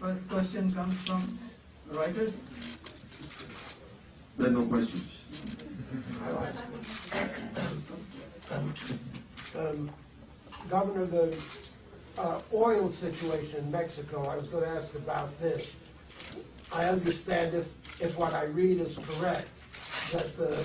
first question comes from Reuters. There are no questions. I'll ask one. Governor, the oil situation in Mexico, I was going to ask about this. I understand if what I read is correct, that the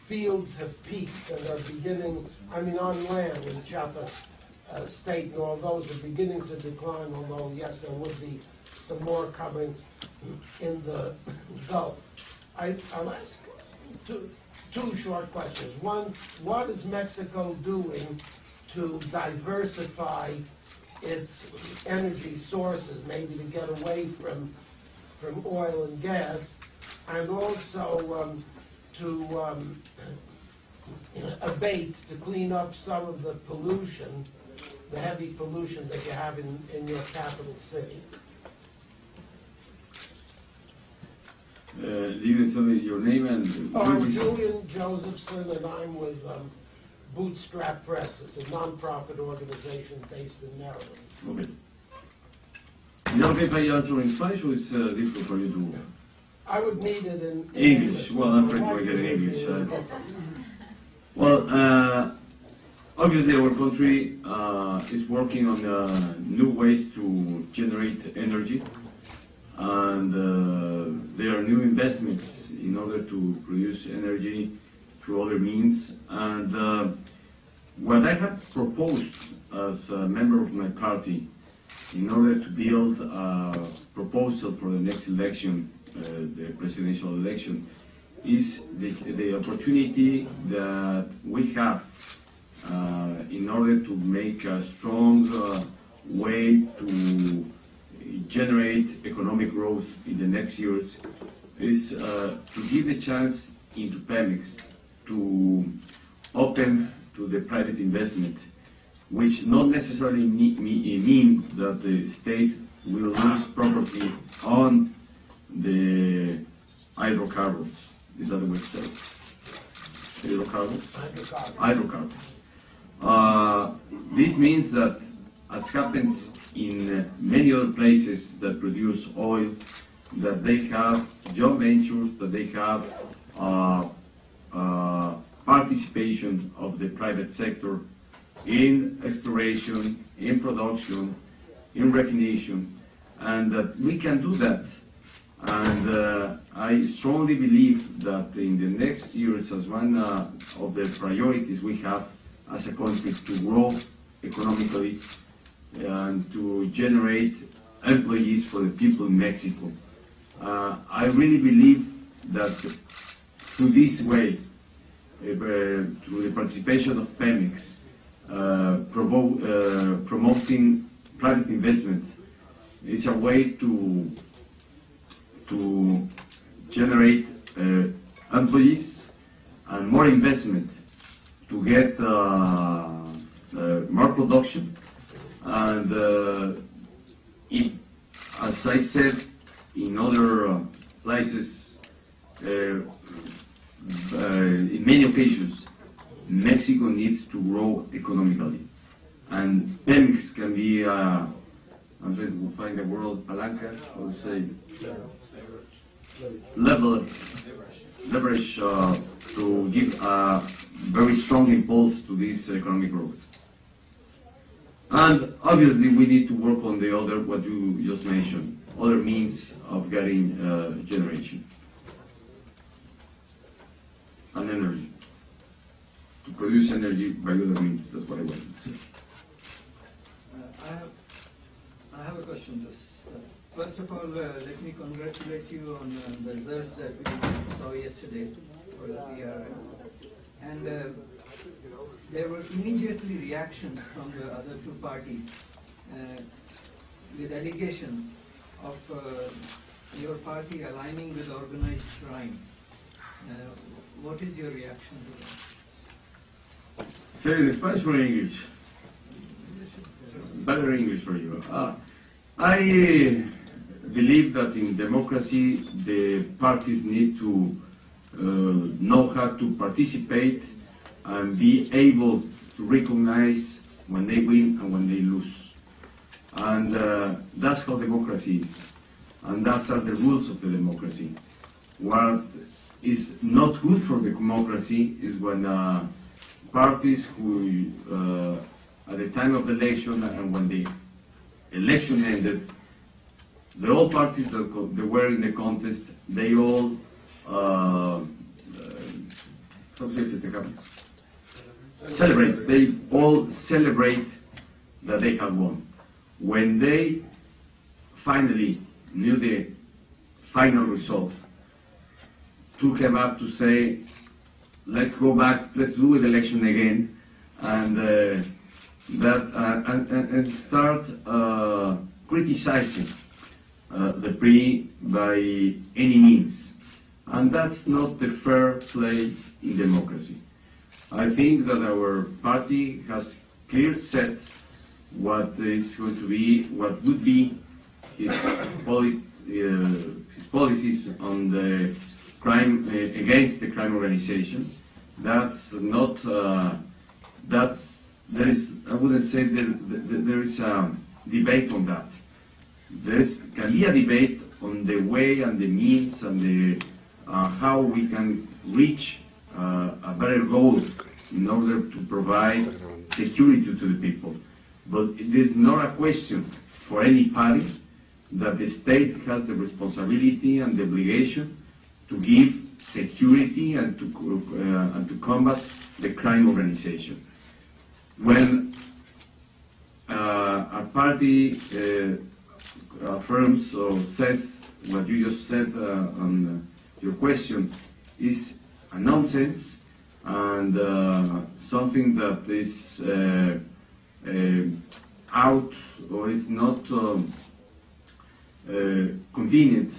fields have peaked and are beginning, I mean on land in Chiapas state and all those are beginning to decline, although yes, there would be some more coming in the Gulf. I'll ask two short questions. One, what is Mexico doing to diversify its energy sources, maybe to get away from oil and gas, and also to abate, to clean up some of the pollution, the heavy pollution that you have in your capital city? You can tell me your name and... I'm Julian Josephson, and I'm with Bootstrap Press. It's a non-profit organization based in Maryland. Okay. Is it okay if I answer in Spanish, or is difficult for you to... I would need it in English. Well, I'm afraid we're getting English. Well, obviously our country is working on new ways to generate energy, and there are new investments in order to produce energy through other means. And what I have proposed as a member of my party in order to build a proposal for the next election, the presidential election, is the opportunity that we have in order to make a strong way to generate economic growth in the next years, is to give the chance into Pemex to open to the private investment, which not necessarily mean that the state will lose property on the hydrocarbons. Is that the way to say it? Hydrocarbons? Hydrocarbons. This means that, as happens in many other places that produce oil, that they have joint ventures, that they have participation of the private sector in exploration, in production, in refination, and that we can do that. And I strongly believe that in the next years, as one of the priorities we have as a country, to grow economically and to generate employees for the people in Mexico. I really believe that through this way, through the participation of Pemex, promoting private investment, is a way to generate employees and more investment, to get more production. And as I said in other places, in many occasions, Mexico needs to grow economically, and Pemex can be, I'm trying to find the word, palanca, I would say, leverage to give a very strong impulse to this economic growth. And obviously we need to work on the other, what you just mentioned, other means of getting generation and energy, to produce energy by other means. That's what I wanted to say. I have a question. First of all, let me congratulate you on the results that we saw yesterday for the PRM. And there were immediately reactions from the other two parties with allegations of your party aligning with organized crime. What is your reaction to that? Say it in Spanish or English? Better English for you. I believe that in democracy the parties need to know how to participate and be able to recognize when they win and when they lose. And that's how democracy is. And those are the rules of the democracy. What is not good for the democracy is when parties who, at the time of the election and when the election ended, the all parties that were in the contest, they all celebrate. They all celebrate that they have won. When they finally knew the final result, two came up to say, let's go back, let's do the election again, and and start criticizing the PRI by any means. And that's not the fair play in democracy. I think that our party has clear set what is going to be, what would be his policies on the crime, against the crime organization. That's not, there is, I wouldn't say there is a debate on that. There can be a debate on the way and the means and the, how we can reach a better goal in order to provide security to the people. But it is not a question for any party that the state has the responsibility and the obligation to give security and to combat the crime organization. When a party affirms or says what you just said on your question is a nonsense and something that is out or is not convenient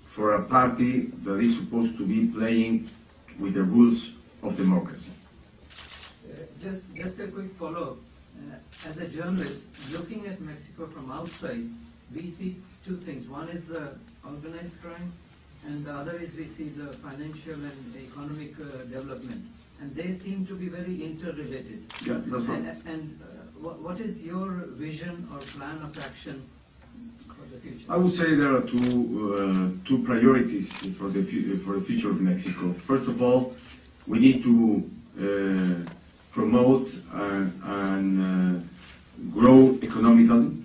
for a party that is supposed to be playing with the rules of democracy. Just a quick follow-up. As a journalist, looking at Mexico from outside, we see two things. One is organized crime, and the other is we see the financial and economic development. And they seem to be very interrelated. Yeah, that's right. And what is your vision or plan of action for the future? I would say there are two priorities for the future of Mexico. First of all, we need to promote and grow economically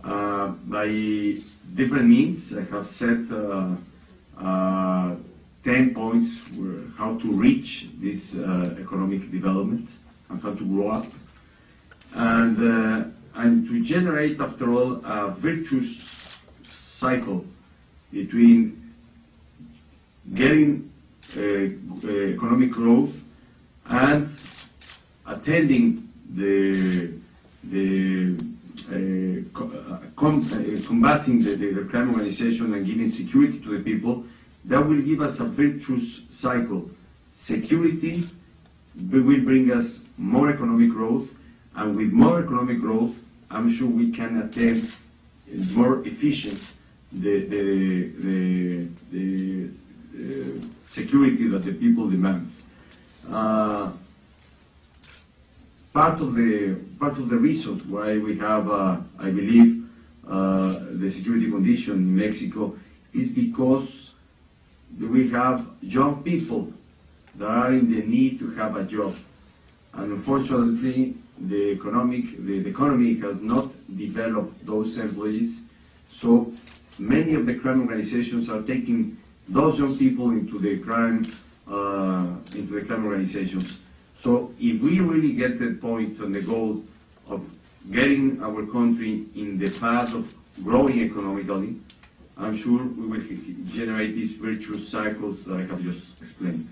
by different means. I have set 10 points how to reach this economic development and how to grow up, and to generate, after all, a virtuous cycle between getting economic growth and attending combating the crime organization and giving security to the people. That will give us a virtuous cycle. Security will bring us more economic growth, and with more economic growth, I'm sure we can attend more efficient the security that the people demands. Part of the reasons why we have, I believe, the security condition in Mexico is because we have young people that are in the need to have a job, and unfortunately, the economy has not developed those employees. So many of the crime organizations are taking those young people into the crime organizations. So if we really get the point and the goal of getting our country in the path of growing economically, I'm sure we will generate these virtuous cycles that I have just explained.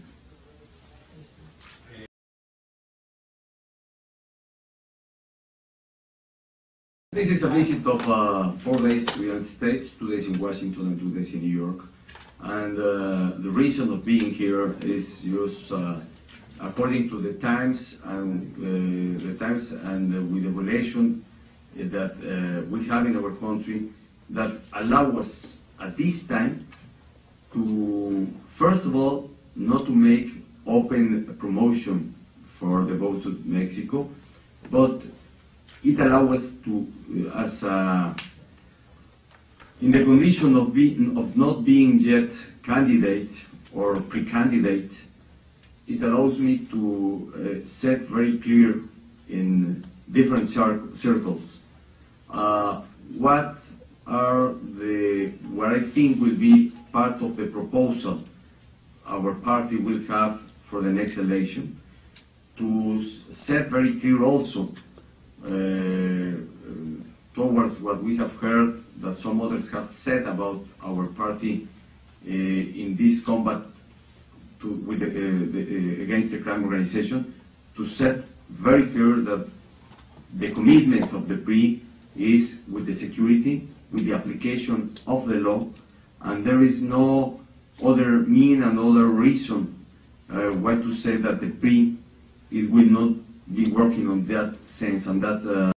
This is a visit of 4 days to the United States, 2 days in Washington and 2 days in New York. And the reason of being here is just according to the times and with the relation that we have in our country that allow us at this time to, first of all, not to make open promotion for the vote to Mexico, but it allows us to, in the condition of not being yet candidate or pre-candidate, it allows me to set very clear in different circles what I think will be part of the proposal our party will have for the next election, to set very clear also towards what we have heard that some others have said about our party in this combat against the crime organization, to set very clear that the commitment of the PRI is with the security, with the application of the law, and there is no other mean and other reason why to say that the PRI will not be working on that sense and that